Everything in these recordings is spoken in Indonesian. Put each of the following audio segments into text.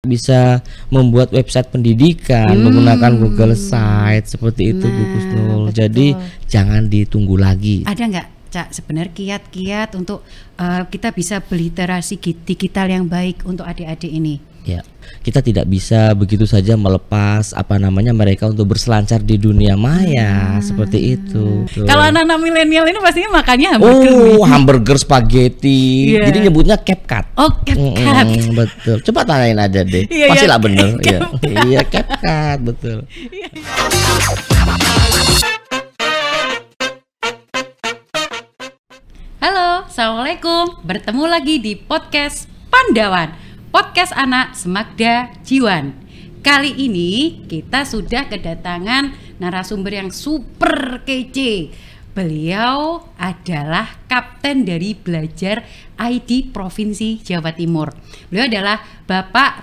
bisa membuat website pendidikan menggunakan Google Site seperti itu Bu Kusnul. Jadi jangan ditunggu lagi. Ada nggak Cak sebenarnya kiat-kiat untuk kita bisa berliterasi digital yang baik untuk adik-adik ini? Ya, kita tidak bisa begitu saja melepas mereka untuk berselancar di dunia maya seperti itu. Kalau anak-anak milenial ini pastinya makannya hamburger. Hamburger, spaghetti. Jadi nyebutnya CapCut. Oh, CapCut. Betul. Coba tanyain aja deh. Pastilah bener. Iya, CapCut, betul. Halo, assalamualaikum. Bertemu lagi di podcast Pandawan. Podcast anak Semakda Jiwan. Kali ini kita sudah kedatangan narasumber yang super kece. Beliau adalah kapten dari Belajar ID Provinsi Jawa Timur. Beliau adalah Bapak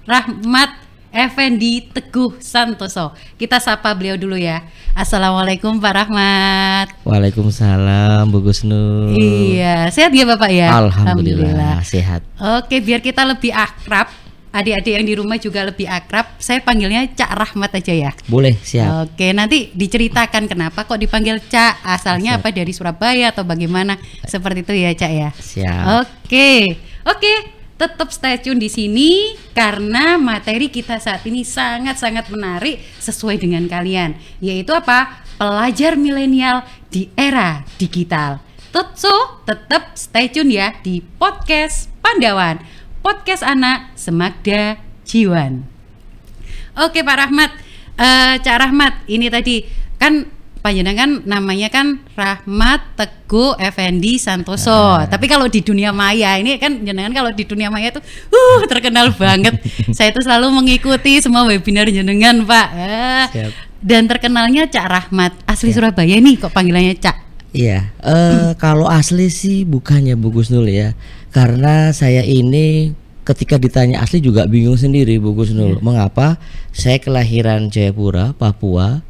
Rahmat Effendi Teguh Santoso. Kita sapa beliau dulu ya. Assalamualaikum Pak Rahmat. Waalaikumsalam Bu Kusnul. Iya, sehat ya Bapak ya? Alhamdulillah sehat. Oke, biar kita lebih akrab, adik-adik yang di rumah juga lebih akrab, saya panggilnya Cak Rahmat aja ya. Boleh, siap. Oke, nanti diceritakan kenapa kok dipanggil Cak, asalnya apa dari Surabaya atau bagaimana, seperti itu ya Cak ya. Siap. Oke. Tetap stay tune di sini karena materi kita saat ini sangat-sangat menarik sesuai dengan kalian, yaitu apa? Pelajar milenial di era digital. Tetap stay tune ya di podcast Pandawan, podcast anak Semakda Jiwan. Oke Pak Rahmat, Cak Rahmat, ini tadi kan panjenengan namanya kan Rahmat Teguh Effendi Santoso. Tapi kalau di dunia maya ini kan jenengan kalau di dunia maya itu terkenal banget. Saya itu selalu mengikuti semua webinar jenengan, Pak. Dan terkenalnya Cak Rahmat. Asli Surabaya nih kok panggilannya Cak. Iya, kalau asli sih bukannya Bu Kusnul ya. Karena saya ini ketika ditanya asli juga bingung sendiri Bu Kusnul. Mengapa? Saya kelahiran Jayapura, Papua.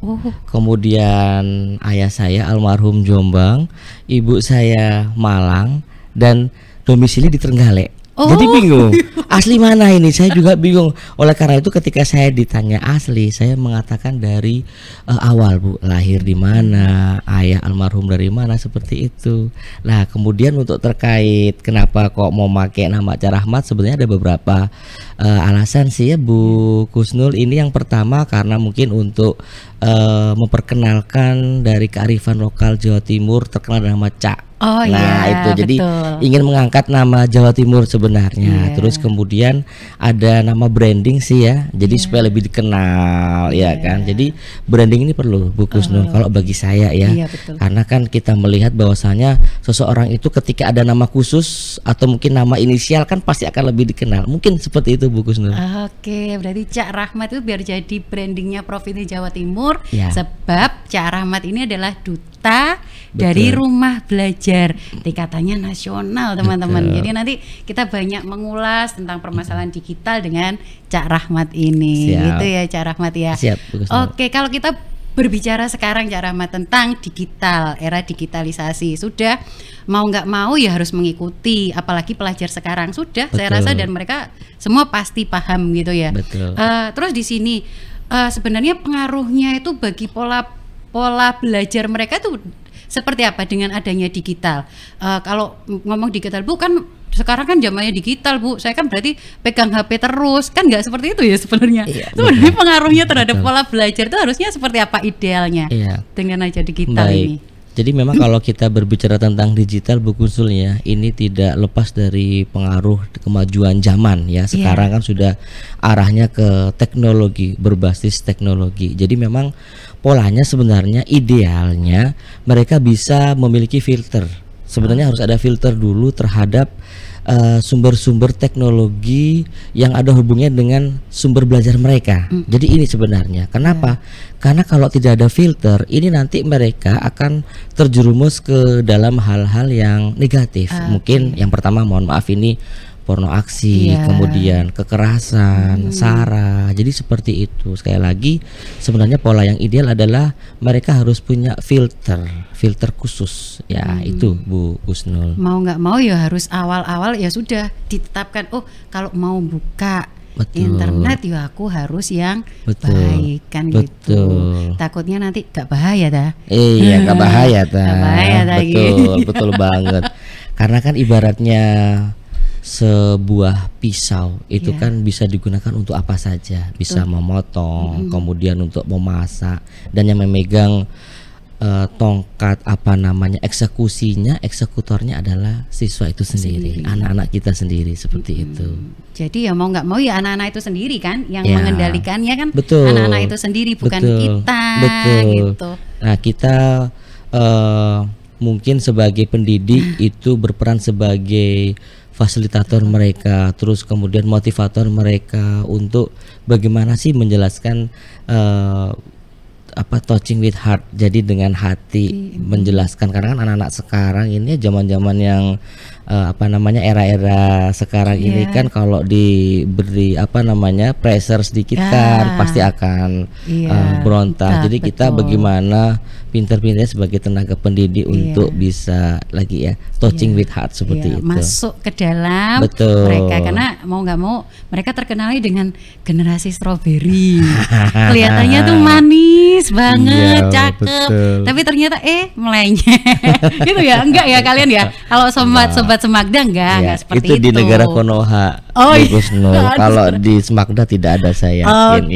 Kemudian ayah saya almarhum Jombang, ibu saya Malang, dan domisili di Trenggalek. Jadi bingung, asli mana ini? Saya juga bingung. Oleh karena itu ketika saya ditanya asli, saya mengatakan dari awal Bu, lahir di mana, ayah almarhum dari mana, seperti itu. Nah kemudian untuk terkait kenapa kok mau pakai nama Cak Rahmat, sebenarnya ada beberapa alasan sih ya Bu Kusnul. Ini yang pertama karena mungkin untuk memperkenalkan dari kearifan lokal Jawa Timur terkenal nama Cak. Itu jadi ingin mengangkat nama Jawa Timur sebenarnya. Terus kemudian ada nama branding sih ya. Jadi supaya lebih dikenal ya kan. Jadi branding ini perlu Bu Kusnul kalau bagi saya ya. Karena kan kita melihat bahwasanya seseorang itu ketika ada nama khusus atau mungkin nama inisial kan pasti akan lebih dikenal. Mungkin seperti itu Bu Kusnul. Oke, berarti Cak Rahmat itu biar jadi brandingnya Provinsi Jawa Timur sebab Cak Rahmat ini adalah duta dari rumah belajar tingkatannya nasional teman-teman. Jadi nanti kita banyak mengulas tentang permasalahan digital dengan Cak Rahmat ini. Gitu ya Cak Rahmat ya. Oke, kalau kita berbicara sekarang Cak Rahmat tentang digital, era digitalisasi, sudah mau nggak mau ya harus mengikuti, apalagi pelajar sekarang sudah saya rasa dan mereka semua pasti paham gitu ya. Terus di sini sebenarnya pengaruhnya itu bagi pola belajar mereka tuh seperti apa dengan adanya digital? Kalau ngomong digital Bu, kan sekarang kan zamannya digital Bu, saya kan berarti pegang HP terus, kan nggak seperti itu ya sebenarnya. Sebenarnya pengaruhnya terhadap pola belajar itu harusnya seperti apa idealnya dengan aja digital ini? Jadi memang kalau kita berbicara tentang digital Bu Kusnul ya, ini tidak lepas dari pengaruh kemajuan zaman ya. Sekarang kan sudah arahnya ke teknologi, berbasis teknologi. Jadi memang polanya sebenarnya idealnya mereka bisa memiliki filter. Sebenarnya harus ada filter dulu terhadap sumber-sumber teknologi yang ada hubungannya dengan sumber belajar mereka. Jadi ini sebenarnya kenapa? Karena kalau tidak ada filter, ini nanti mereka akan terjerumus ke dalam hal-hal yang negatif. Mungkin yang pertama, mohon maaf ini porno aksi, kemudian kekerasan, SARA. Jadi seperti itu. Sekali lagi sebenarnya pola yang ideal adalah mereka harus punya filter khusus ya. Itu Bu Husnul. Mau nggak mau ya harus awal-awal ya sudah ditetapkan, oh kalau mau buka internet ya aku harus yang baik kan gitu. Takutnya nanti gak bahaya dah. Iya gak bahaya dah. Gak bahaya dah. Betul banget. Karena kan ibaratnya sebuah pisau itu kan bisa digunakan untuk apa saja, bisa memotong, kemudian untuk memasak, dan yang memegang tongkat eksekusinya, eksekutornya adalah siswa itu sendiri, anak-anak kita sendiri seperti itu. Jadi ya mau nggak mau ya anak-anak itu sendiri kan yang mengendalikannya kan, anak-anak itu sendiri bukan kita. Gitu. Nah kita mungkin sebagai pendidik itu berperan sebagai fasilitator mereka, terus kemudian motivator mereka untuk bagaimana sih menjelaskan touching with heart, jadi dengan hati menjelaskan. Karena kan anak-anak sekarang ini zaman-zaman yang era-era sekarang ini kan kalau diberi pressure sedikit kan pasti akan berontak. Jadi kita bagaimana pintar-pintarnya sebagai tenaga pendidik untuk bisa lagi touching with heart seperti itu, masuk ke dalam mereka, karena mau nggak mau mereka terkenali dengan generasi strawberry. Kelihatannya tuh manis banget, cakep, tapi ternyata melenyek gitu ya. Enggak ya kalian ya, kalau sobat Semagda enggak seperti itu. Itu di negara Konoha. Kalau di Semagda tidak ada, saya yakin.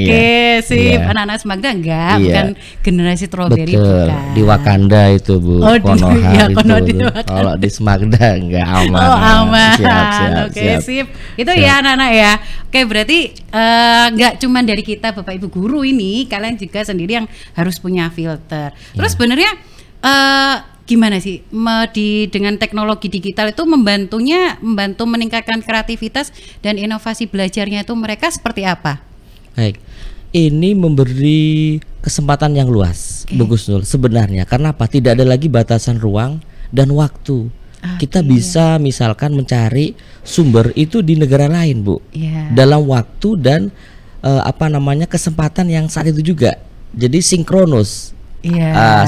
Sip. Anak-anak Semagda bukan generasi strawberry. Di Wakanda itu Bu, Konoha itu. Kalau di Semagda enggak, aman. Aman. Siap. Sip. Itu ya anak-anak ya. Oke, berarti enggak cuma dari kita Bapak Ibu guru ini, kalian juga sendiri yang harus punya filter. Terus sebenarnya gimana sih dengan teknologi digital itu membantu meningkatkan kreativitas dan inovasi belajarnya itu mereka seperti apa? Baik, ini memberi kesempatan yang luas, Bu Husnul, sebenarnya. Karena apa? Tidak ada lagi batasan ruang dan waktu. Kita bisa misalkan mencari sumber itu di negara lain, Bu, dalam waktu dan kesempatan yang saat itu juga. Jadi sinkronus.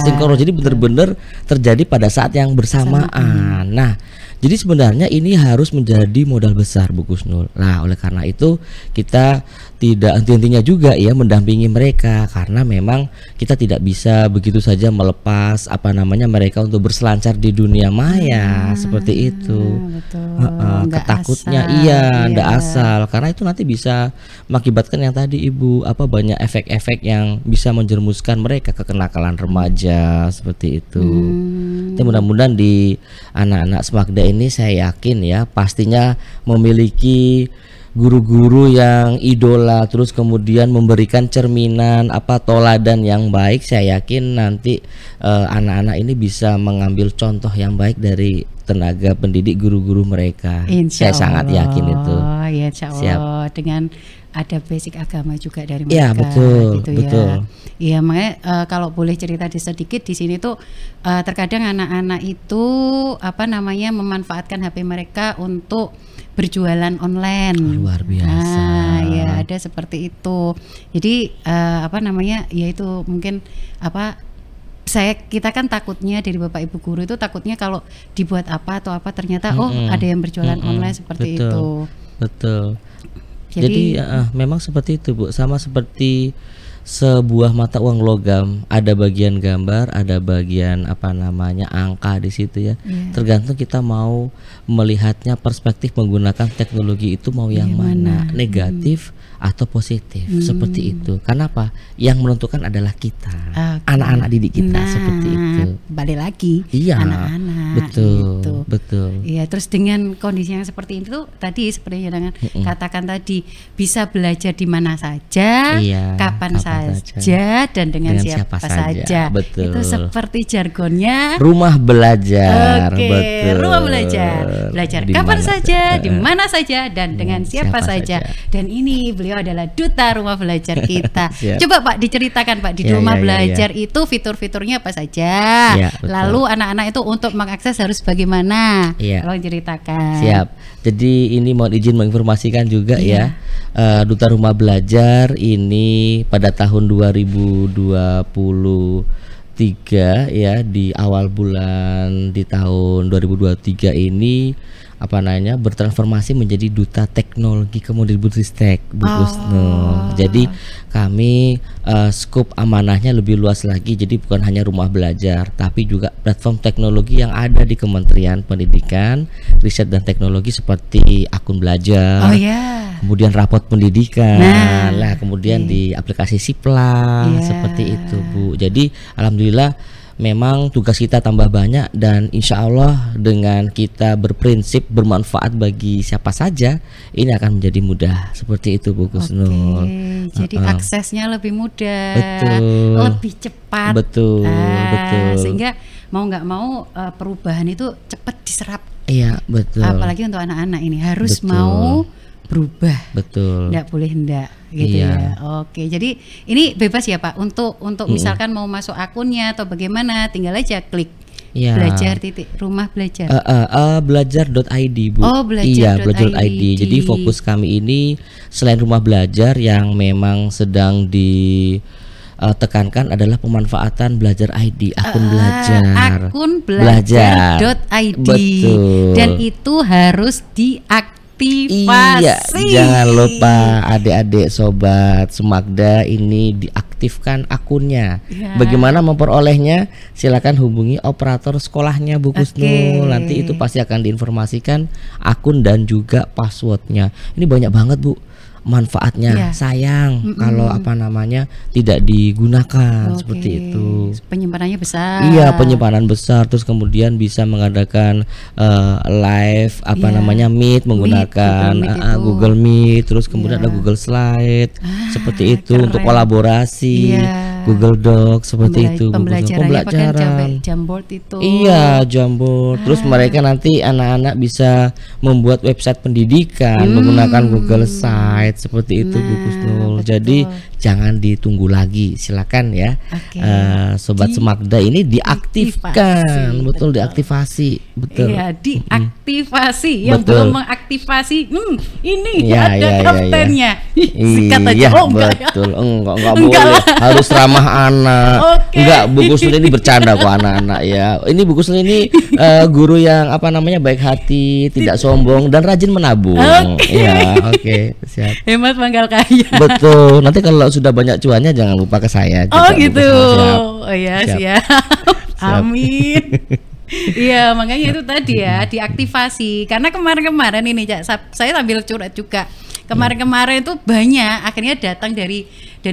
Sinkronis, jadi benar-benar terjadi pada saat yang bersamaan. Nah, jadi sebenarnya ini harus menjadi modal besar, Bu Husnul. Nah, oleh karena itu kita tidak henti-hentinya juga mendampingi mereka, karena memang kita tidak bisa begitu saja melepas mereka untuk berselancar di dunia maya seperti itu. Ketakutnya nggak asal, karena itu nanti bisa mengakibatkan yang tadi Ibu banyak efek-efek yang bisa menjerumuskan mereka ke kenakalan remaja seperti itu. Mudah-mudahan di anak-anak Semagda ini saya yakin pastinya memiliki guru-guru yang idola, terus kemudian memberikan cerminan toladan yang baik. Saya yakin nanti anak-anak ini bisa mengambil contoh yang baik dari tenaga pendidik guru-guru mereka. Saya sangat yakin itu. Insya Allah. Siap. Dengan ada basic agama juga dari mereka. Iya, betul. Iya, makanya kalau boleh cerita sedikit di sini tuh terkadang anak-anak itu memanfaatkan HP mereka untuk berjualan online. Luar biasa. Ya ada seperti itu. Jadi ya itu mungkin kita kan takutnya dari Bapak Ibu guru itu takutnya kalau dibuat atau ternyata ada yang berjualan online seperti itu. Betul. Jadi memang seperti itu, Bu. Sama seperti sebuah mata uang logam, ada bagian gambar, ada bagian angka di situ ya. Tergantung kita mau melihatnya, perspektif menggunakan teknologi itu mau yang mana, negatif atau positif, seperti itu. Kenapa? Yang menentukan adalah kita, anak-anak didik kita, seperti itu. Balik lagi, anak-anak. Betul. Iya, terus dengan kondisi yang seperti itu tadi, seperti yang dengan katakan tadi, bisa belajar di mana saja, kapan saja dan dengan siapa saja. Betul. Itu seperti jargonnya rumah belajar. Oke, betul. Rumah belajar. Belajar kapan saja, di mana saja dan dengan siapa saja. Dan ini beliau adalah duta rumah belajar kita. Coba Pak diceritakan Pak di rumah belajar itu fitur-fiturnya apa saja. Lalu anak-anak itu untuk mengakses harus bagaimana? Tolong ceritakan. Siap. Jadi ini mohon izin menginformasikan juga ya. Duta Rumah Belajar ini pada tahun 2023 ya, di awal bulan di tahun 2023 ini bertransformasi menjadi duta teknologi Kemendikbudristek, Bu Kusnul. Jadi kami skop amanahnya lebih luas lagi. Jadi bukan hanya rumah belajar, tapi juga platform teknologi yang ada di Kementerian Pendidikan, Riset dan Teknologi seperti akun belajar. Kemudian rapot pendidikan, kemudian di aplikasi Sipla seperti itu, Bu. Jadi alhamdulillah memang tugas kita tambah banyak dan insya Allah dengan kita berprinsip bermanfaat bagi siapa saja, ini akan menjadi mudah seperti itu, Bu Kusnul. Jadi aksesnya lebih mudah, lebih cepat, betul. Sehingga mau nggak mau perubahan itu cepat diserap. Iya, betul. Apalagi untuk anak-anak ini harus mau berubah, nggak boleh hendak gitu ya. Oke, jadi ini bebas ya Pak untuk misalkan mau masuk akunnya atau bagaimana, tinggal aja klik belajar rumah belajar. Belajar.id, Bu. Belajar.id. Jadi fokus kami ini selain rumah belajar yang memang sedang tekankan adalah pemanfaatan Belajar ID, akun belajar. Akun belajar.id. Betul. Dan itu harus diaktifasi. Iya, jangan lupa adik-adik sobat Semakda ini diaktifkan akunnya. Bagaimana memperolehnya? Silakan hubungi operator sekolahnya, Bu Kusnul. Nanti itu pasti akan diinformasikan akun dan juga passwordnya. Ini banyak banget, Bu, manfaatnya. Sayang kalau tidak digunakan seperti itu. Penyimpanannya besar. Iya, penyimpanan besar. Terus kemudian bisa mengadakan live Meet menggunakan Google Meet. Terus kemudian ada Google Slide seperti itu untuk kolaborasi. Google Doc seperti itu. Pembelajaran Jamboard itu. Iya, Jamboard. Terus mereka nanti anak-anak bisa membuat website pendidikan menggunakan Google Site seperti itu, Bu Kusnul. Jadi jangan ditunggu lagi, silakan ya. Sobat Semakda ini diaktifkan, betul diaktifasi, betul. Iya, diaktifasi. Yang belum mengaktifasi, ini ada kaptennya. Sikat aja. Betul. Enggak boleh. Harus ramah anak. Enggak, Bu Kusnul ini bercanda kok anak-anak ya. Ini Bu Kusnul ini guru yang baik hati, tidak sombong dan rajin menabung. Siap. Hemat manggal kaya. Betul. Nanti kalau sudah banyak cuannya jangan lupa ke saya. Gitu. Siap. Amin. Iya, makanya itu tadi ya diaktifasi. Karena kemarin-kemarin ini saya sambil curhat juga. Kemarin-kemarin itu banyak akhirnya datang dari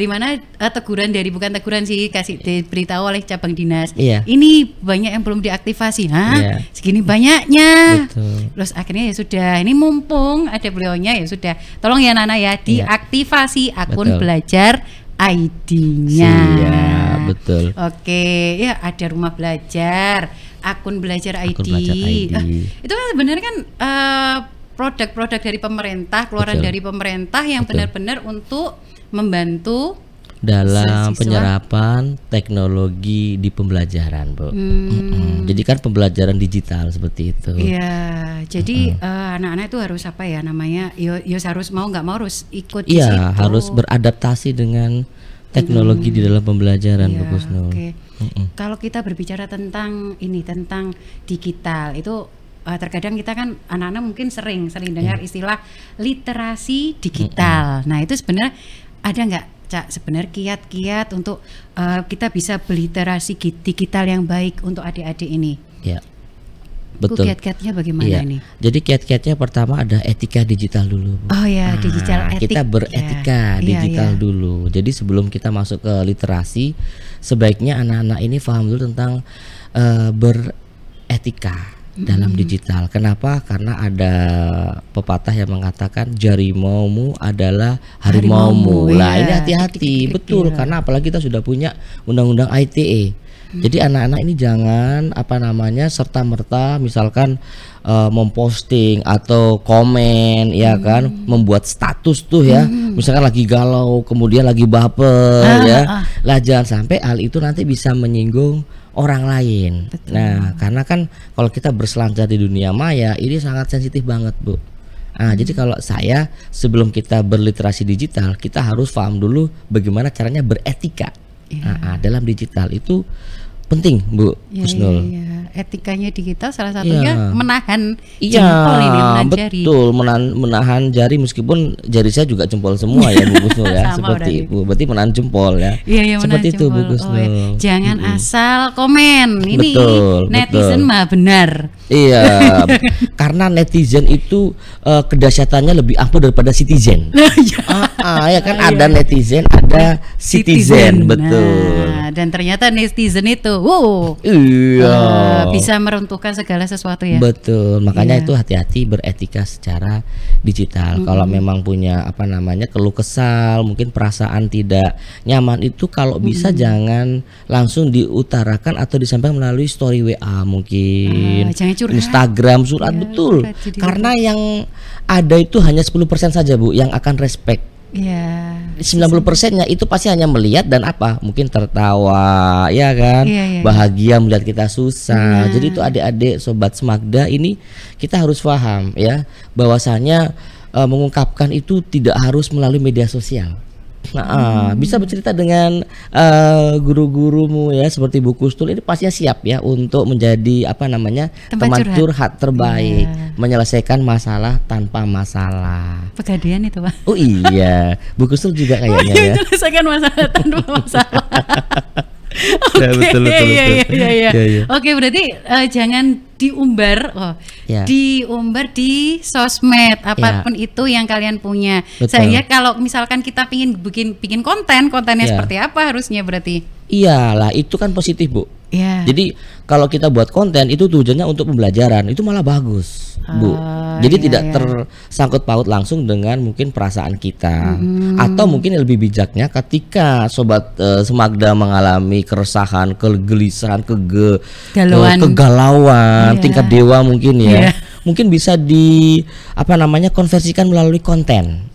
mana teguran bukan teguran sih, kasih diberitahu oleh cabang dinas. Ini banyak yang belum diaktifasi. Segini banyaknya. Terus akhirnya ya sudah, ini mumpung ada beliaunya ya sudah. Tolong ya Nana ya diaktifasi akun belajar ID-nya. Betul. Ya ada rumah belajar, akun belajar ID. Itu kan sebenarnya kan produk-produk dari pemerintah, keluaran dari pemerintah yang benar-benar untuk membantu dalam penyerapan teknologi di pembelajaran, Bu. Jadi kan pembelajaran digital seperti itu. Iya, jadi anak-anak itu harus harus mau nggak mau harus ikut di situ. Harus beradaptasi dengan teknologi di dalam pembelajaran, Bu Kusnul. Kalau kita berbicara tentang digital itu terkadang kita kan anak-anak mungkin sering dengar istilah literasi digital. Nah, itu sebenarnya ada nggak Cak sebenarnya kiat-kiat untuk kita bisa berliterasi digital yang baik untuk adik-adik ini? Betul. Kiat-kiatnya bagaimana ini? Jadi kiat-kiatnya pertama ada etika digital dulu, Bu. Digital etik. Kita beretika digital dulu. Jadi sebelum kita masuk ke literasi, sebaiknya anak-anak ini paham dulu tentang beretika. dalam digital. Kenapa? Karena ada pepatah yang mengatakan jarimaumu adalah harimaumu. Lah ini hati-hati, betul. Karena apalagi kita sudah punya undang-undang ITE. Jadi anak-anak ini jangan serta-merta misalkan memposting atau komen ya kan, membuat status tuh ya, misalkan lagi galau kemudian lagi baper lah, jangan sampai hal itu nanti bisa menyinggung orang lain. Betul. Nah, karena kan kalau kita berselancar di dunia maya ini sangat sensitif banget, Bu. Nah, jadi kalau saya sebelum kita berliterasi digital, kita harus paham dulu bagaimana caranya beretika. Dalam digital itu penting, Bu Husnul. Etikanya digital salah satunya menahan jempol ini, menahan jari. Betul, menahan jari, meskipun jari saya juga jempol semua ya Bu Husnul ya. Seperti itu. Berarti menahan jempol ya. Iya, seperti itu Bu Husnul. Jangan asal komen. Ini betul, netizen mah benar. Iya, karena netizen itu kedahsyatannya lebih ampuh daripada citizen. Ya kan, ada netizen, ada citizen, betul. Dan ternyata netizen itu, bisa meruntuhkan segala sesuatu ya. Betul, makanya itu hati-hati beretika secara digital. Kalau memang punya keluh kesal, mungkin perasaan tidak nyaman, itu kalau bisa jangan langsung diutarakan atau disampaikan melalui story WA mungkin. Instagram, surat, betul. Karena yang ada itu hanya 10% saja Bu yang akan respect. 90%-nya itu pasti hanya melihat dan mungkin tertawa ya kan, bahagia melihat kita susah. Jadi itu adik-adik sobat Smagda ini kita harus paham ya, bahwasanya mengungkapkan itu tidak harus melalui media sosial. Bisa bercerita dengan guru-gurumu ya, seperti Bu Kustul ini pastinya siap ya untuk menjadi teman curhat terbaik, menyelesaikan masalah tanpa masalah. Pegadaian itu Pak. Oh iya, Bu Kustul juga kayaknya ya. Menyelesaikan masalah tanpa masalah. Betul. Oke, berarti jangan diumbar, diumbar di sosmed apapun itu yang kalian punya. Saya kalau misalkan kita bikin kontennya seperti apa harusnya berarti? Iyalah, itu kan positif Bu. Jadi kalau kita buat konten itu tujuannya untuk pembelajaran, itu malah bagus Bu. Jadi tidak tersangkut paut langsung dengan mungkin perasaan kita. Atau mungkin lebih bijaknya ketika sobat Smagda mengalami keresahan, kegelisahan, kegalauan, tingkat dewa mungkin ya. Mungkin bisa konversikan melalui konten.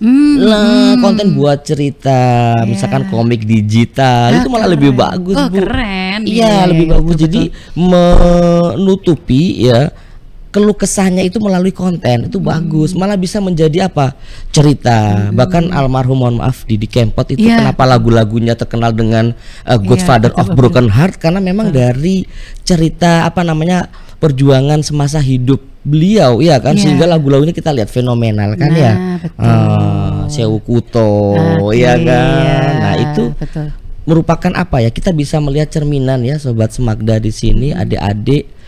Konten buat cerita, misalkan komik digital, itu malah lebih bagus Bu. Keren. Iya, lebih bagus. Jadi menutupi ya keluh kesahnya itu melalui konten, itu bagus, malah bisa menjadi cerita. Bahkan almarhum, mohon maaf, Didi Kempot itu kenapa lagu-lagunya terkenal dengan Godfather of Broken Heart, karena memang dari cerita perjuangan semasa hidup beliau ya kan, sehingga lagu-lagunya kita lihat fenomenal kan Sewu Kuto ya kan. Nah itu merupakan kita bisa melihat cerminan ya sobat Smagda di sini, adik-adik.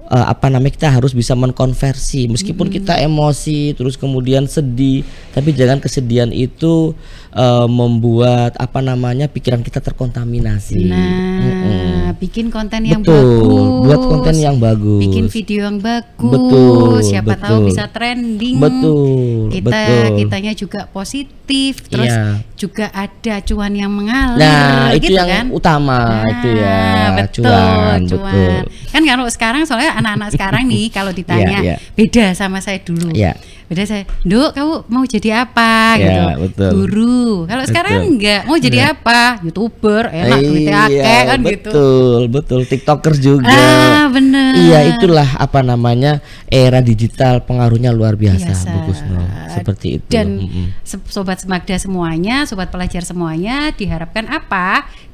Kita harus bisa mengkonversi meskipun kita emosi terus kemudian sedih, tapi jangan kesedihan itu membuat pikiran kita terkontaminasi. Bikin konten yang bagus, buat konten yang bagus, bikin video yang bagus, siapa tahu bisa trending. Kitanya juga positif, terus juga ada cuan yang mengalir. Nah itu yang utama itu ya, cuan. Kan kalau sekarang soalnya anak-anak sekarang nih kalau ditanya beda sama saya dulu. Beda saya, Duk, kamu mau jadi apa gitu? Guru. Kalau sekarang enggak, mau jadi apa? YouTuber, enak duitnya akeh kan gitu. Betul. TikTokers juga. Bener. Iya, itulah era digital, pengaruhnya luar biasa. Bagus, seperti itu. Dan sobat Smagda semuanya, sobat pelajar semuanya diharapkan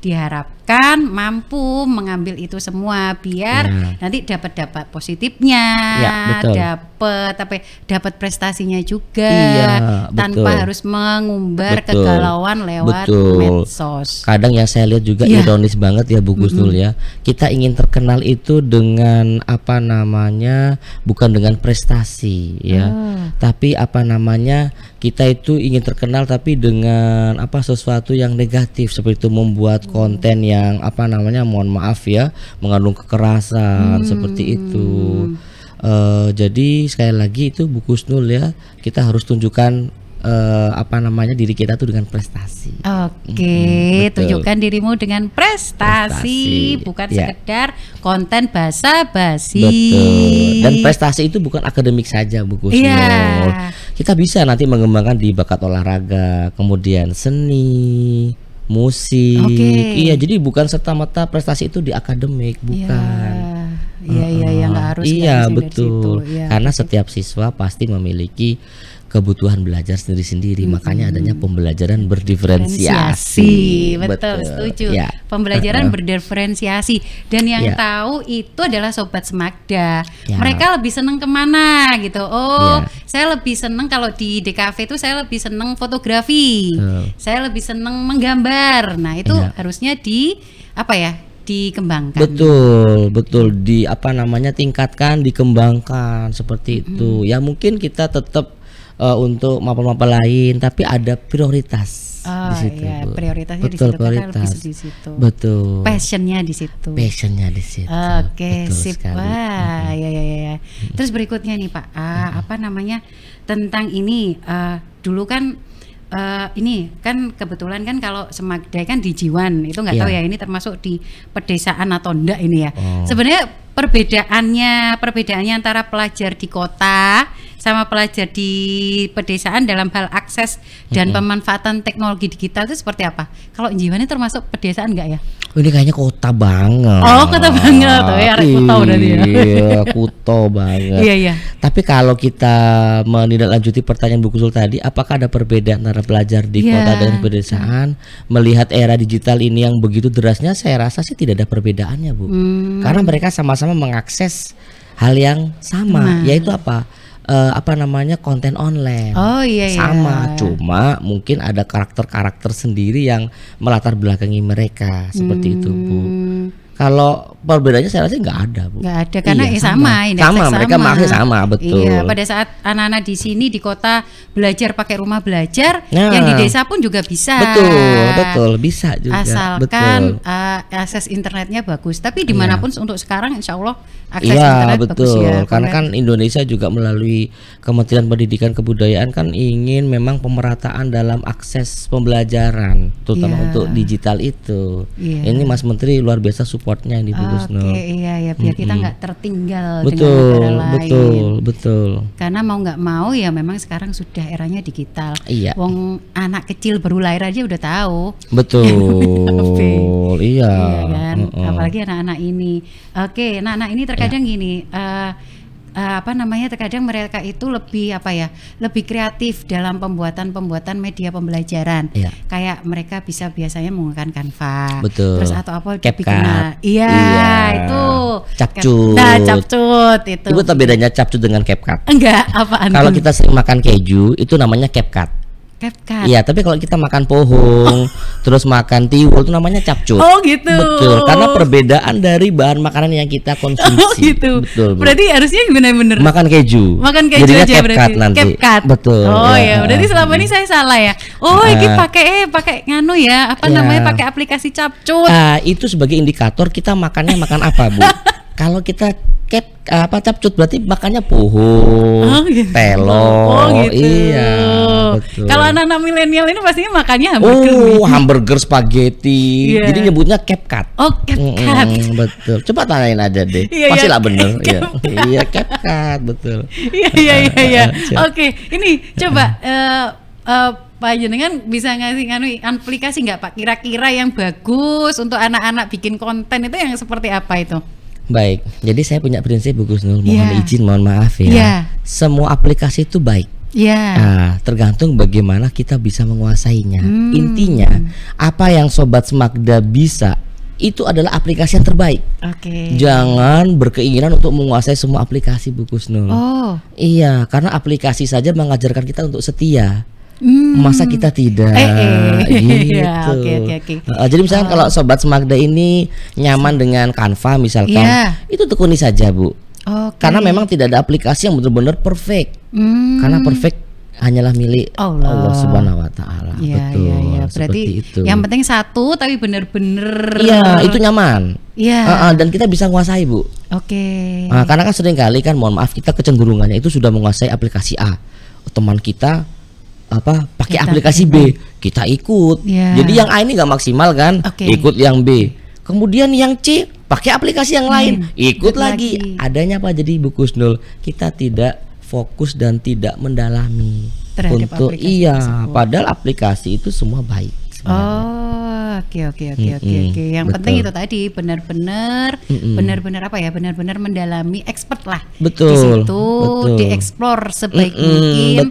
diharapkan mampu mengambil itu semua biar nanti dapat positifnya, dapat prestasinya juga, tanpa harus mengumbar kegalauan lewat medsos. Kadang yang saya lihat juga ironis banget ya Bu Gusnul ya, kita ingin terkenal itu dengan bukan dengan prestasi ya, tapi kita itu ingin terkenal tapi dengan sesuatu yang negatif, seperti itu membuat konten yang mohon maaf ya mengandung kekerasan seperti itu. Jadi sekali lagi itu Bu Kusnul ya, kita harus tunjukkan diri kita tuh dengan prestasi. Oke, tunjukkan dirimu dengan prestasi. Bukan sekedar konten basa-basi. Betul. Dan prestasi itu bukan akademik saja Bu Kusnul. Kita bisa nanti mengembangkan di bakat olahraga, kemudian seni, musik. Iya, jadi bukan serta-merta prestasi itu di akademik, bukan. Iya, nggak harus. Iya, betul. Karena setiap siswa pasti memiliki kebutuhan belajar sendiri-sendiri, makanya adanya pembelajaran berdiferensiasi. Betul, setuju. Pembelajaran berdiferensiasi, dan yang tahu itu adalah Sobat Semakda. Mereka lebih seneng kemana gitu. Saya lebih seneng kalau di DKV itu saya lebih seneng fotografi, saya lebih seneng menggambar. Nah itu harusnya dikembangkan. Betul tingkatkan, dikembangkan seperti itu. Ya mungkin kita tetap untuk mapel-mapel lain, tapi ada prioritas di situ. Prioritasnya betul, di situ. Prioritas di situ. Betul. Passionnya di situ. Oke, sip. Wah, ya. Terus berikutnya nih Pak, tentang ini dulu kan. Ini kan kebetulan kan kalau Semakda kan di Jiwan itu nggak tahu ya ini termasuk di pedesaan atau enggak ini ya. Sebenarnya perbedaannya antara pelajar di kota sama pelajar di pedesaan dalam hal akses dan pemanfaatan teknologi digital itu seperti apa? Kalau Jiwan ini termasuk pedesaan enggak ya? Ini kayaknya kota banget. Kota banget tuh ya, kuto berarti ya. Iya, kuto banget. Iya. Tapi kalau kita menindaklanjuti pertanyaan Bu Kusnul tadi, apakah ada perbedaan antara pelajar di kota dan pedesaan? Melihat era digital ini yang begitu derasnya, saya rasa sih tidak ada perbedaannya, Bu. Karena mereka sama-sama mengakses hal yang sama. Yaitu konten online. Sama, cuma mungkin ada karakter-karakter sendiri yang melatar belakangi mereka seperti itu, Bu. Kalau perbedaannya saya rasa nggak ada, Bu. Nggak ada karena sama. Mereka maksudnya sama, betul. Iya, pada saat anak-anak di sini di kota belajar pakai rumah belajar, yang di desa pun juga bisa. Betul, bisa juga. Asalkan akses internetnya bagus. Tapi dimanapun untuk sekarang, insya Allah akses internet bagus ya. Karena kan Indonesia juga melalui Kementerian Pendidikan Kebudayaan kan ingin memang pemerataan dalam akses pembelajaran, terutama untuk digital itu. Ini Mas Menteri luar biasa supportnya yang di Bu Kusnul. Biar kita nggak tertinggal dengan negara lain. Betul. Karena mau nggak mau ya memang sekarang sudah eranya digital. Wong anak kecil baru lahir aja udah tahu. Betul. Iya kan. Apalagi anak-anak ini. Anak-anak ini terkadang gini. Terkadang mereka itu lebih kreatif dalam pembuatan media pembelajaran. Kayak mereka biasanya menggunakan Canva. Terus atau CapCut. Itu Capcut. Capcut itu. Ibu tahu bedanya Capcut dengan CapCut? Enggak, apaan? Kalau kita sering makan keju itu namanya CapCut. Iya, tapi kalau kita makan pohong, terus makan tiwul itu namanya capcut. Gitu. Betul, karena perbedaan dari bahan makanan yang kita konsumsi. Gitu. Betul. Berarti harusnya benar-benar makan keju. Jadinya aja berarti. Nanti. CapCut. Betul. Berarti selama ini saya salah ya. Ini pakai nganu ya, pakai aplikasi capcut. Itu sebagai indikator kita makan apa, Bu? Kalau kita capcut berarti makannya pohon, telur. Iya, betul. Kalau anak-anak milenial ini pastinya makannya hamburger. Hamburger spaghetti. Jadi nyebutnya CapCut. CapCut. Betul. Coba tanyain aja deh. Pasti lah bener. Iya, CapCut, betul. Iya. Oke, ini coba Pak Jenengan bisa ngasih aplikasi nggak Pak? Kira-kira yang bagus untuk anak-anak bikin konten itu yang seperti apa itu? Baik, jadi saya punya prinsip Bu Kusnul, mohon maaf ya. Semua aplikasi itu baik. Tergantung bagaimana kita bisa menguasainya. Intinya, apa yang Sobat Semakda bisa, itu adalah aplikasi yang terbaik. Jangan berkeinginan untuk menguasai semua aplikasi Bu Kusnul. Iya, karena aplikasi saja mengajarkan kita untuk setia. Masa kita tidak gitu. Jadi misalkan kalau Sobat Semakda ini nyaman dengan Canva misalkan, itu tekuni saja Bu. Karena memang tidak ada aplikasi yang benar-benar perfect. Karena perfect hanyalah milik Allah Subhanahu wa taala. Betul. Berarti itu. Yang penting satu tapi benar-benar itu nyaman. Iya. Dan kita bisa menguasai, Bu. Oke. Karena kan sering kali kan, mohon maaf, kita kecenderungannya itu sudah menguasai aplikasi A, teman kita pakai aplikasi B, kita ikut. Jadi yang A ini nggak maksimal kan, ikut yang B. Kemudian yang C pakai aplikasi yang lain, ikut lagi. Adanya apa? Jadi Bu Kusnul, kita tidak fokus dan tidak mendalami terhadap untuk aplikasi padahal aplikasi itu semua baik sebenarnya. Oke. Yang penting itu tadi benar-benar apa ya? Benar-benar mendalami, expert lah. Di situ dieksplor sebaik mungkin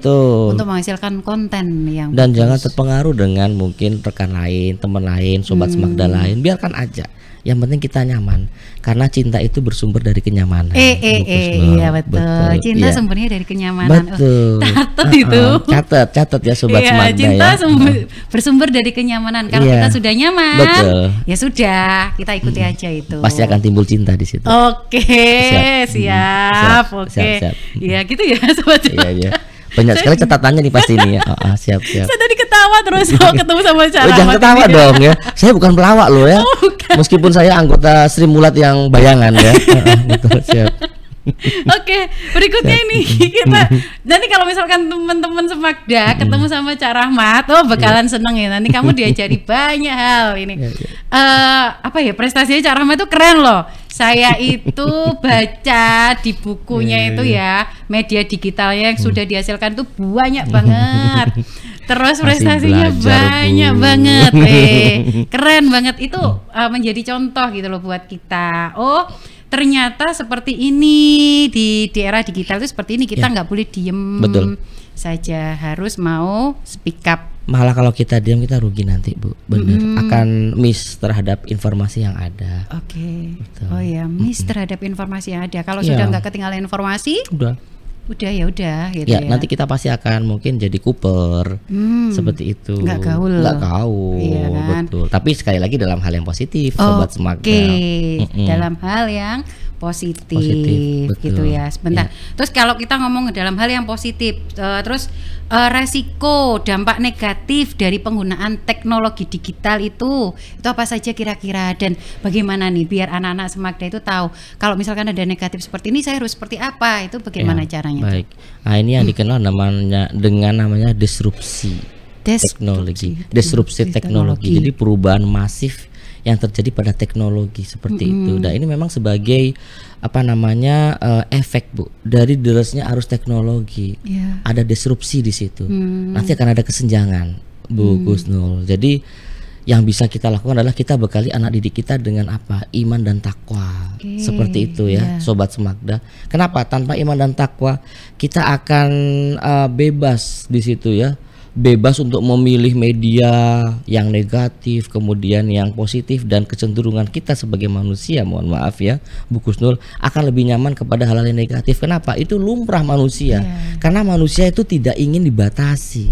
untuk menghasilkan konten yang dan bagus. Jangan terpengaruh dengan mungkin rekan lain, teman lain, sobat Semakda lain. Biarkan aja. Yang penting kita nyaman, karena cinta itu bersumber dari kenyamanan. Iya betul. Cinta sumbernya dari kenyamanan. Betul. Catat itu. Catat ya sobat Semakda. Cinta bersumber dari kenyamanan. Kalau kita sudah nyaman, ya sudah, kita ikuti aja itu. Pasti akan timbul cinta di situ. Siap. Oke. Ya gitu ya sobat. Iya. Banyak sekali catatannya nih pasti ini ya. Siap. Saya tadi ketawa terus ketemu sama cara. Jangan ketawa dong ya. Saya bukan pelawak loh ya. Meskipun saya anggota Sri Mulat yang bayangan ya. Betul, siap. Oke, berikutnya ini kita nanti kalau misalkan teman-teman Semakda ketemu sama Cak Rahmat, bakalan seneng ya. Nanti kamu diajari banyak hal ini. Prestasinya Cak Rahmat itu keren loh. Saya itu baca di bukunya itu ya, media digitalnya yang sudah dihasilkan itu banyak banget. Terus prestasinya banyak banget, keren banget. Itu menjadi contoh gitu loh buat kita. Ternyata seperti ini di era digital itu seperti ini, kita nggak boleh diem saja, harus mau speak up. Malah kalau kita diam kita rugi nanti, Bu. Benar, akan miss terhadap informasi yang ada. Miss terhadap informasi yang ada. Kalau sudah nggak ketinggalan informasi, udah gitu ya. Nanti kita pasti akan mungkin jadi kuper seperti itu. Nggak gaul. Iya kan? Betul. Tapi sekali lagi dalam hal yang positif, sobat Semakda. Dalam hal yang positif gitu ya. Sebentar. Terus kalau kita ngomong dalam hal yang positif, terus resiko dampak negatif dari penggunaan teknologi digital itu apa saja kira-kira, dan bagaimana nih biar anak-anak Semakda itu tahu kalau misalkan ada negatif seperti ini saya harus seperti apa, itu bagaimana caranya? Baik. Nah, ini yang dikenal namanya disrupsi teknologi. Disrupsi teknologi. Jadi perubahan masif yang terjadi pada teknologi seperti itu. Dan ini memang sebagai efek, Bu, dari derasnya arus teknologi. Ada disrupsi di situ. Nanti akan ada kesenjangan, Bu Kusnul. Jadi yang bisa kita lakukan adalah kita bekali anak didik kita dengan iman dan takwa. Seperti itu ya, sobat Semakda. Kenapa? Tanpa iman dan takwa kita akan bebas di situ ya. Bebas untuk memilih media yang negatif, kemudian yang positif, dan kecenderungan kita sebagai manusia, mohon maaf ya Bu Kusnul, akan lebih nyaman kepada hal-hal yang negatif. Kenapa? Itu lumrah manusia. Karena manusia itu tidak ingin dibatasi.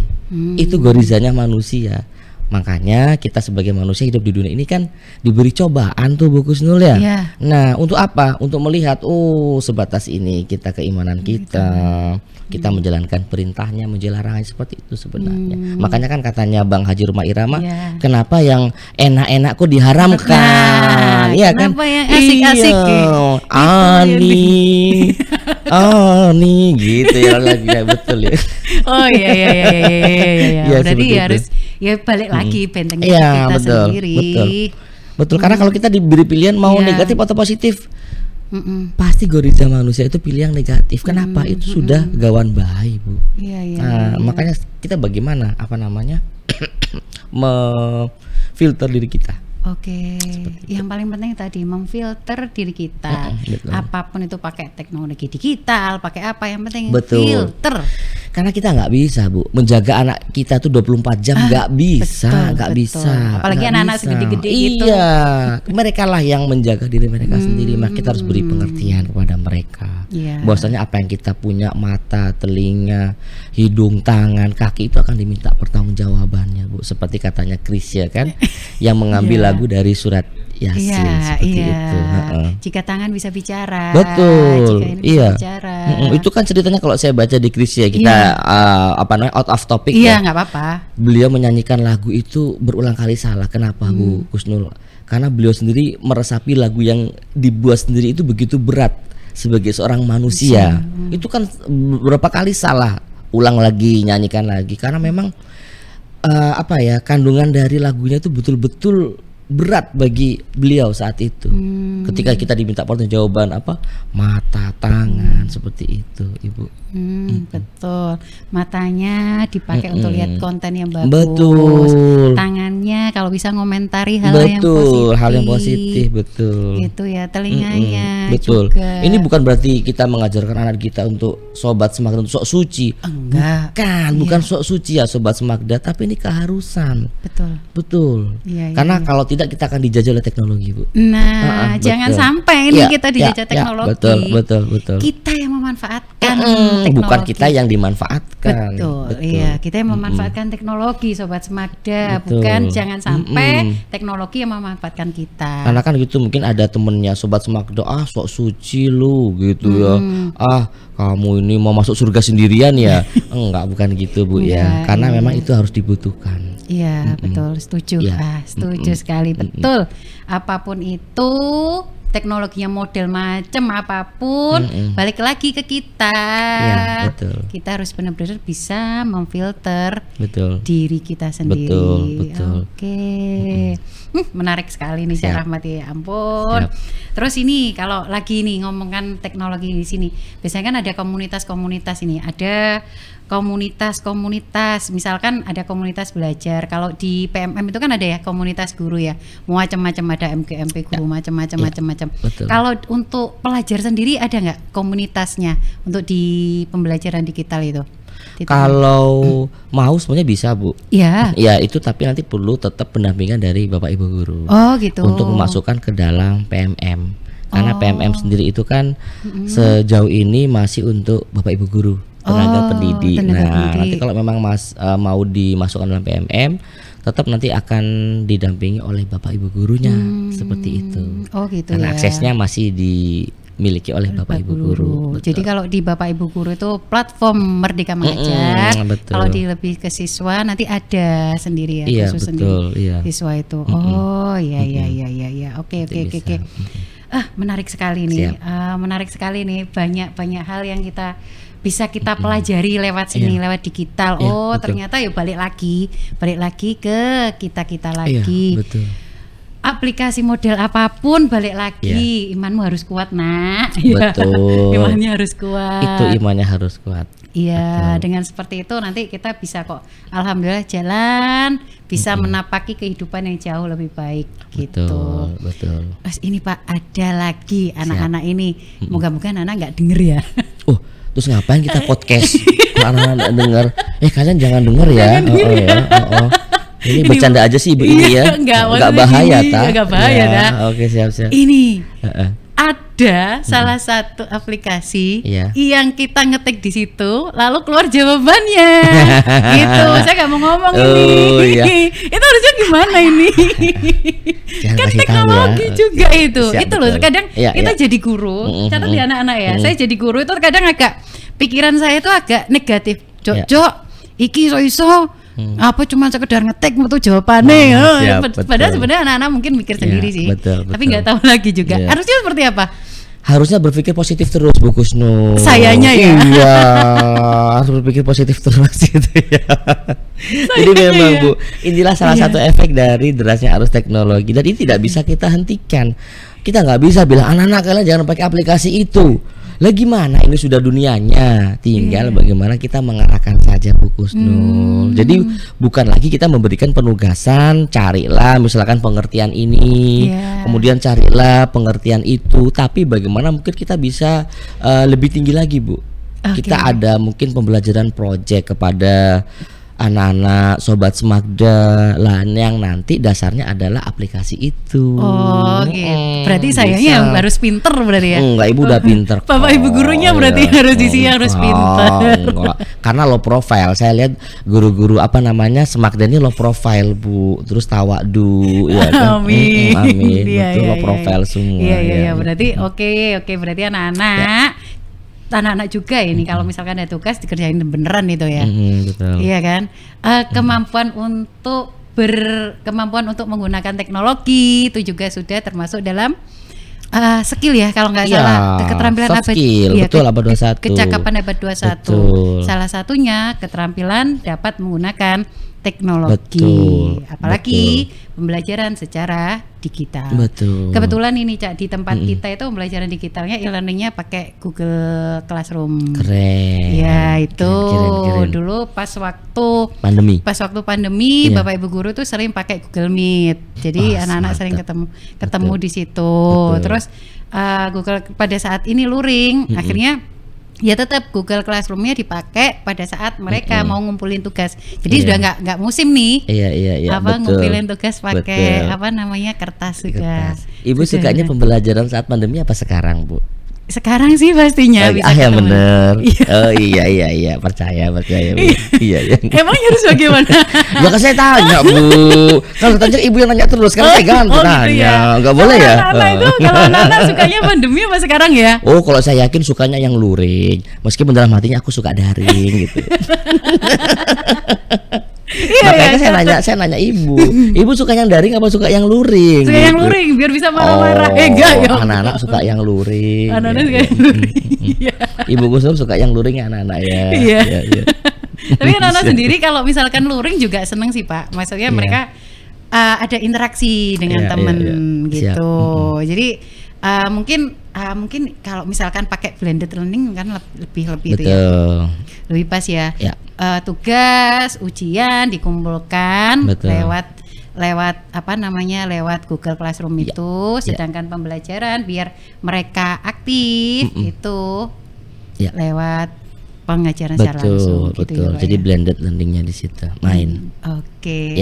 Itu gorizanya manusia. Makanya kita sebagai manusia hidup di dunia ini kan diberi cobaan tuh Bu Kusnul ya. Nah, untuk apa? Untuk melihat sebatas ini kita keimanan kita menjalankan perintahnya, menjalankan seperti itu sebenarnya. Makanya kan katanya Bang Haji Rumah Irama, kenapa yang enak-enak kok diharamkan? Iya kan? Kenapa yang asik-asik? Ani gitu ya lagunya, betul ya. Berarti harus balik lagi bentengnya kita sendiri. Betul. Karena kalau kita diberi pilihan mau negatif atau positif, pasti goriza manusia itu pilih yang negatif. Kenapa? Itu sudah gawan bayi, Bu. Makanya kita bagaimana memfilter diri kita. Yang paling penting tadi memfilter diri kita. Apapun itu, pakai teknologi digital, pakai apa, yang penting filter. Karena kita nggak bisa, Bu, menjaga anak kita tuh 24 jam, nggak bisa. Apalagi anak-anak segede-gede gitu. Mereka lah yang menjaga diri mereka sendiri. Maka kita harus beri pengertian kepada mereka. Bahwasanya apa yang kita punya, mata, telinga, hidung, tangan, kaki, itu akan diminta pertanggungjawabannya, Bu. Seperti katanya Krisya kan, yang mengambil lagu dari surat Yasin seperti itu. Jika tangan bisa bicara. Betul. Jika ini bisa bicara. Itu kan ceritanya kalau saya baca di Krisya, kita out of topic. Nggak apa-apa. Beliau menyanyikan lagu itu berulang kali salah. Kenapa, Bu Kusnul? karena beliau sendiri meresapi lagu yang dibuat sendiri itu begitu berat sebagai seorang manusia. Itu kan beberapa kali salah, ulang lagi, nyanyikan lagi, karena memang kandungan dari lagunya itu betul-betul berat bagi beliau saat itu. Ketika kita diminta pertanggungjawaban mata, tangan, seperti itu, Ibu. Betul. Matanya dipakai untuk lihat konten yang bagus. Betul. Tangannya kalau bisa ngomentari hal yang positif. Hal yang positif, betul. Itu ya, telinganya betul. juga. Ini bukan berarti kita mengajarkan anak kita untuk Sobat Semakda untuk sok suci. Enggak. Bukan sok suci ya Sobat Semakda, tapi ini keharusan. Betul. Iya, karena kalau tidak kita akan dijajah oleh teknologi, Bu. Nah, jangan sampai ini kita dijajah teknologi. Betul. Kita yang memanfaatkan teknologi. Bukan kita yang dimanfaatkan. Betul. Iya, kita yang memanfaatkan teknologi, Sobat Semakda. Bukan jangan sampai teknologi yang memanfaatkan kita. Karena kan gitu, mungkin ada temennya Sobat Semakda, sok suci lu gitu ya. Kamu ini mau masuk surga sendirian ya. Enggak, bukan gitu, Bu ya. Karena memang itu harus dibutuhkan. Iya, betul, setuju. Setuju sekali, betul. Apapun itu, teknologinya model macam apapun, balik lagi ke kita. Ya, betul. Kita harus benar-benar bisa memfilter diri kita sendiri. Betul. Oke. Menarik sekali nih Syekh Rahmat, ya ampun. Terus ini kalau lagi nih ngomongkan teknologi di sini, biasanya kan ada komunitas-komunitas ini, ada komunitas, misalkan ada komunitas belajar. Kalau di PMM itu kan ada ya komunitas guru ya, macam-macam, ada MGMP guru, macam-macam. Kalau untuk pelajar sendiri ada nggak komunitasnya untuk di pembelajaran digital itu? Kalau mau sebenarnya bisa, Bu. Iya. Ya itu, tapi nanti perlu tetap pendampingan dari Bapak Ibu guru. Oh gitu. Untuk memasukkan ke dalam PMM. Karena PMM sendiri itu kan sejauh ini masih untuk Bapak Ibu guru, tenaga pendidik. Nanti kalau memang mau dimasukkan dalam PMM, tetap nanti akan didampingi oleh Bapak Ibu gurunya, seperti itu. Oh gitu. Karena aksesnya masih dimiliki oleh Bapak Ibu guru. Jadi kalau di Bapak Ibu guru itu platform Merdeka Mengajar. Kalau di lebih ke siswa nanti ada sendiri ya, khusus sendiri siswa itu. Oh iya. Oke. Menarik sekali nih. Menarik sekali nih, banyak hal yang bisa kita pelajari lewat sini, lewat digital. Ternyata ya balik lagi ke kita lagi. Betul. Aplikasi model apapun balik lagi, imanmu harus kuat, Nak. Betul. Imannya harus kuat. Itu imannya harus kuat. Iya, dengan seperti itu nanti kita bisa kok, alhamdulillah jalan, bisa menapaki kehidupan yang jauh lebih baik. Gitu. Betul. Terus ini Pak, ada lagi anak-anak ini, moga-moga anak-anak nggak denger ya. Terus ngapain kita podcast? Kalau anak-anak denger, kalian jangan denger ya. Ini bercanda aja sih Ibu ini ya. Enggak bahaya ta? Enggak bahaya ta. Oke, siap. Ini ada salah satu aplikasi yang kita ngetik di situ lalu keluar jawabannya. Gitu. Saya nggak mau ngomong ini. Itu harusnya gimana ini? Kan teknologi juga itu. Itu loh, kadang kita jadi guru, catat di anak-anak ya. Saya jadi guru itu kadang agak, pikiran saya itu agak negatif. Jok, iki iso apa cuma sekedar ngetik metu jawabannya. Padahal sebenarnya anak-anak mungkin mikir sendiri sih. Tapi nggak tahu lagi juga. Harusnya seperti apa? Harusnya berpikir positif terus, Bu Kusnul. Sayanya ya. Iya, harus berpikir positif terus gitu ya. Jadi memang Bu, inilah salah satu efek dari derasnya arus teknologi, dan ini tidak bisa kita hentikan. Kita nggak bisa bilang anak-anak kalian jangan pakai aplikasi itu. Lah gimana, ini sudah dunianya, tinggal bagaimana kita mengarahkan saja, Bu Kusnul. Jadi bukan lagi kita memberikan penugasan, carilah misalkan pengertian ini, kemudian carilah pengertian itu, tapi bagaimana mungkin kita bisa lebih tinggi lagi, Bu. Kita ada mungkin pembelajaran project kepada anak-anak Sobat Semakda lah, yang nanti dasarnya adalah aplikasi itu. Oh gitu. Berarti sayangnya yang harus pinter berarti ya? Enggak, Ibu udah pinter. Bapak Ibu gurunya berarti harus harus pinter. Karena low profile. Saya lihat guru-guru Semakda ini low profile, Bu. Terus tawadu ya kan. Amin. Betul, low profile semua. Iya. Berarti oke. Berarti anak-anak juga ini kalau misalkan ada tugas dikerjain beneran itu ya. Betul. Iya kan? Kemampuan untuk berkemampuan untuk menggunakan teknologi itu juga sudah termasuk dalam skill ya kalau nggak salah, keterampilan abad skill, ya, betul abad 21. Kecakapan abad 21. Betul. Salah satunya keterampilan dapat menggunakan teknologi. Betul, apalagi pembelajaran secara digital. Betul. Kebetulan ini Cak, di tempat kita itu pembelajaran digitalnya e-learningnya pakai Google Classroom. Keren. Ya itu keren. Dulu pas waktu pandemi, ya. Bapak Ibu guru tuh sering pakai Google Meet. Jadi anak-anak sering ketemu di situ. Betul. Terus Google pada saat ini luring, akhirnya ya tetap Google Classroom-nya dipakai pada saat mereka mau ngumpulin tugas. Jadi sudah nggak musim nih. Iya. Ngumpulin tugas pakai kertas juga. Ibu sukanya pembelajaran saat pandemi apa sekarang, Bu? Sekarang sih pastinya bisa ya bener. Oh iya percaya Bu. iya. Emang harus bagaimana? Ya kan saya tanya Bu. Kalau tanya ibu yang nanya terus, kan saya ganti tanya. Nggak boleh ya? Kalau anak-anak sukanya pandemi apa sekarang ya? Oh kalau saya yakin sukanya yang luring. Meskipun dalam hatinya aku suka daring gitu. Makanya saya nanya ibu suka yang daring apa suka yang luring? Suka yang luring biar bisa marah-marah. Enggak ya. Anak-anak suka yang luring. Anak-anak suka yang luring. Ibu Gusnul suka yang luring ya anak-anak ya. Iya. Tapi anak-anak sendiri kalau misalkan luring juga seneng sih Pak. Maksudnya mereka ada interaksi dengan teman gitu. Jadi mungkin kalau misalkan pakai blended learning kan lebih itu ya. Lebih pas ya. Tugas, ujian dikumpulkan lewat lewat Google Classroom itu, sedangkan pembelajaran biar mereka aktif itu lewat pengajaran secara langsung. Betul. Jadi blended learningnya di situ main. Oke.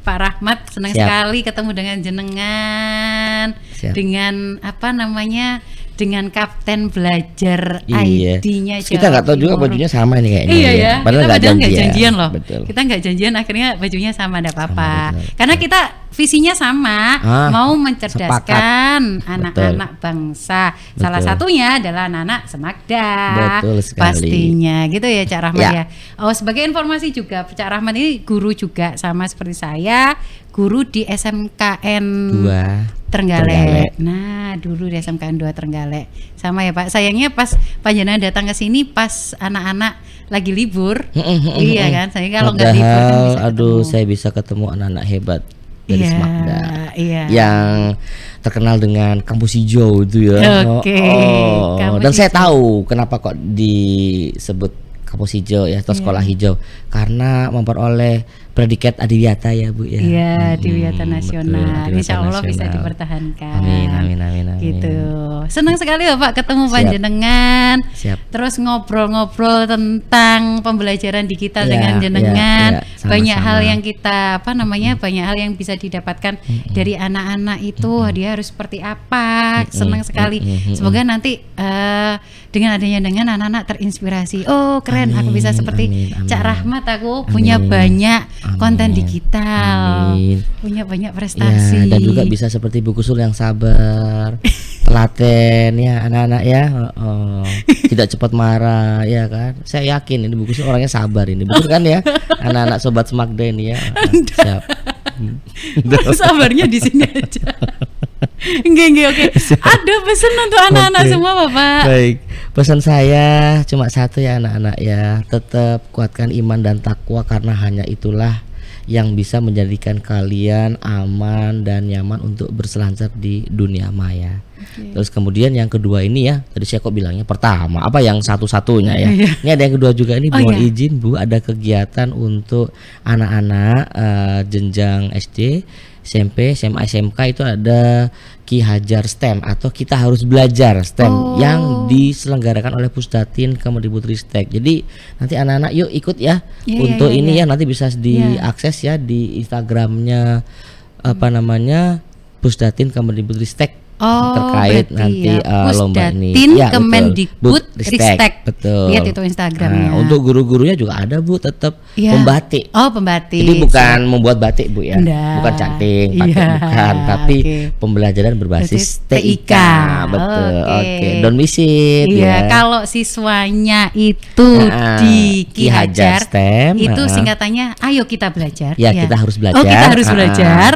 Pak Rahmat senang sekali ketemu dengan jenengan. Dengan dengan kapten belajar ID-nya Jawa Kita nggak tahu juga bajunya sama ini kayaknya. Iya ya. Padahal nggak janjian loh. Betul. Kita nggak janjian, akhirnya bajunya sama, enggak apa-apa. Karena kita visinya sama, mau mencerdaskan anak-anak bangsa. Salah satunya adalah anak-anak Semakda. Betul sekali. Pastinya gitu ya Cak Rahmat ya. Oh, sebagai informasi juga, Cak Rahmat ini guru juga sama seperti saya, guru di SMKN 2 Trenggalek. Nah, dulu di SMKN 2 Trenggalek. Sama ya Pak. Sayangnya pas panjenengan datang ke sini pas anak-anak lagi libur. Iya kan? Saya kalau nggak libur kan bisa ketemu. Saya bisa ketemu anak-anak hebat dari Semakda. Yang terkenal dengan kampus hijau itu ya. Dan saya tahu kenapa kok disebut kampus hijau ya atau sekolah hijau, karena memperoleh predikat adiwiyata ya Bu ya. Iya, adiwiyata nasional. Insya Allah bisa dipertahankan. Amin. Gitu. Senang sekali Bapak ketemu panjenengan. Terus ngobrol-ngobrol tentang pembelajaran digital dengan jenengan. Banyak hal yang kita banyak hal yang bisa didapatkan dari anak-anak itu. Dia harus seperti apa. Senang sekali. Semoga nanti dengan adanya dengan anak-anak terinspirasi. Oh, keren, aku bisa seperti Cak Rahmat, aku punya banyak konten digital, punya banyak prestasi. Dan juga bisa seperti Bu Gusnul yang sabar, telaten ya anak-anak ya, tidak cepat marah ya kan. Saya yakin ini Bu Gusnul orangnya sabar ini, betul kan ya anak-anak sobat Semakda ini ya. Siap. Sabarnya di sini aja. Enggak, oke. Ada pesan untuk anak-anak semua Bapak? Baik, pesan saya cuma satu ya anak-anak ya, tetap kuatkan iman dan takwa karena hanya itulah yang bisa menjadikan kalian aman dan nyaman untuk berselancar di dunia maya. Terus kemudian yang kedua ini ya, tadi saya kok bilangnya pertama, apa yang satu-satunya ya. Ini ada yang kedua juga, ini mohon izin Bu, ada kegiatan untuk anak-anak jenjang SD, SMP, SMA, SMK itu ada Ki Hajar STEM atau kita harus belajar STEM yang diselenggarakan oleh Pusdatin Kemendikbudristek. Jadi nanti anak-anak yuk ikut ya untuk ini ya, nanti bisa diakses ya di Instagramnya Pusdatin Kemendikbudristek terkait nanti lomba ini. Ya, Kemendikbudristek. Betul. Lihat itu Instagramnya. Untuk guru-gurunya juga ada Bu, tetap pembatik. Pembatik. Jadi bukan membuat batik Bu ya, bukan canting, bukan, tapi pembelajaran berbasis TIK. Betul. Oke. Don't miss it. Iya, kalau siswanya itu di Ki Hajar STEM, itu singkatannya ayo kita belajar. Ya, kita harus belajar. Oh, kita harus belajar.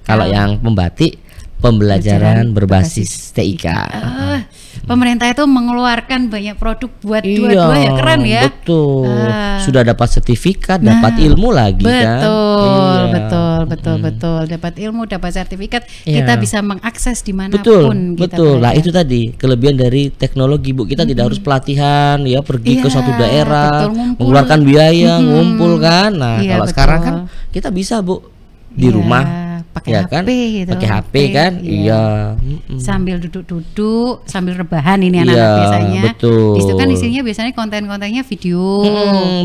Kalau yang pembatik, pembelajaran berbasis TIK. Pemerintah itu mengeluarkan banyak produk buat dua-dua ya, keren ya. Betul. Sudah dapat sertifikat, dapat ilmu lagi kan. Betul. Dapat ilmu, dapat sertifikat, kita bisa mengakses dimanapun. Betul. Lah itu tadi kelebihan dari teknologi Bu. Kita tidak harus pelatihan, ya pergi ke suatu daerah, mengeluarkan biaya, ngumpul kan. Nah kalau sekarang kan kita bisa Bu di rumah. Pakai HP gitu. Pakai HP kan? Iya. Sambil duduk-duduk, sambil rebahan ini anak-anak biasanya. Betul. Di situ kan isinya biasanya konten-kontennya video.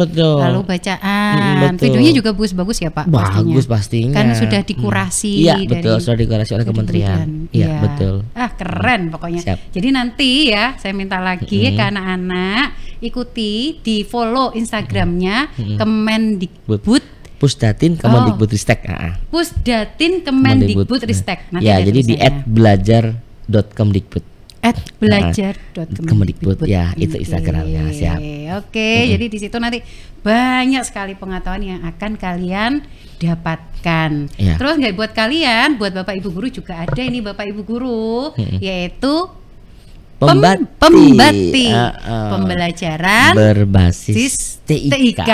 Betul. Lalu bacaan. Videonya juga bagus-bagus ya Pak? Bagus pastinya. Kan sudah dikurasi. Iya, betul, sudah dikurasi oleh kementerian. Iya, betul. Keren pokoknya. Siap. Jadi nanti ya saya minta lagi ke anak-anak ikuti, di follow Instagramnya Kemendikbud Pusdatin Kemendikbudristek. Pusdatin Kemendikbudristek. Ya, jadi di @belajar.kemdikbud. @belajar.kemdikbud. Ya, itu Instagramnya. Siap. Oke, jadi di situ nanti banyak sekali pengetahuan yang akan kalian dapatkan. Terus nggak buat kalian, buat Bapak Ibu guru juga ada ini Bapak Ibu guru, yaitu pembelajaran berbasis TIK.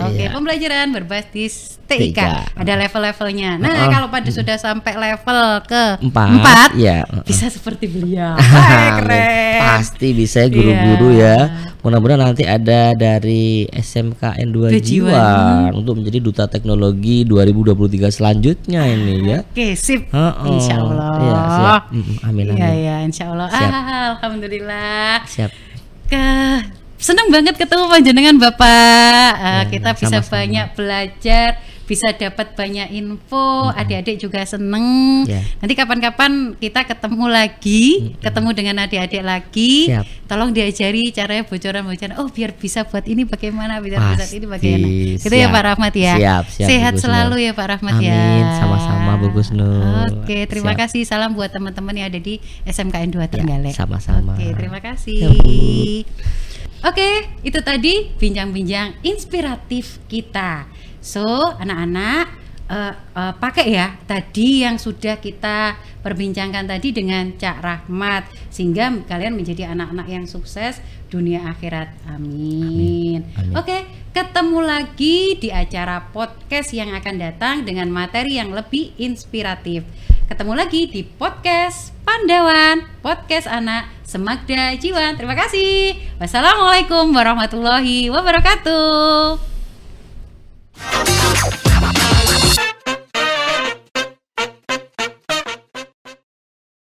Oke, pembelajaran berbasis TIK. Ada level-levelnya. Nah, kalau pada sudah sampai level ke-4, bisa seperti beliau. Keren. Pasti bisa guru-guru ya. Mudah-mudahan nanti ada dari SMKN 2 Jiwan untuk menjadi duta teknologi 2023 selanjutnya ini ya. Oke, sip. Insya Allah. Ya, siap. Amin. Iya, insya Allah. Alhamdulillah. Siap. Senang banget ketemu panjenengan Bapak. Kita bisa banyak belajar, bisa dapat banyak info. Adik-adik juga seneng. Nanti kapan-kapan kita ketemu lagi, ketemu dengan adik-adik lagi. Tolong diajari caranya bocoran-bocoran. Oh, biar bisa buat ini bagaimana, biar bisa ini bagaimana. Gitu ya Pak Rahmat ya. Siap, sehat selalu ya Pak Rahmat. Amin. Sama-sama Bu Gusnur. Oke, terima kasih. Salam buat teman-teman yang ada di SMKN 2 Trenggalek. Sama-sama. Oke, terima kasih. Oke, itu tadi bincang-bincang inspiratif kita. So, anak-anak pakai ya tadi yang sudah kita perbincangkan tadi dengan Cak Rahmat, sehingga kalian menjadi anak-anak yang sukses dunia akhirat. Amin. Oke, ketemu lagi di acara podcast yang akan datang dengan materi yang lebih inspiratif. Ketemu lagi di podcast Pandawan, podcast anak Semagda Jiwan. Terima kasih. Wassalamualaikum warahmatullahi wabarakatuh.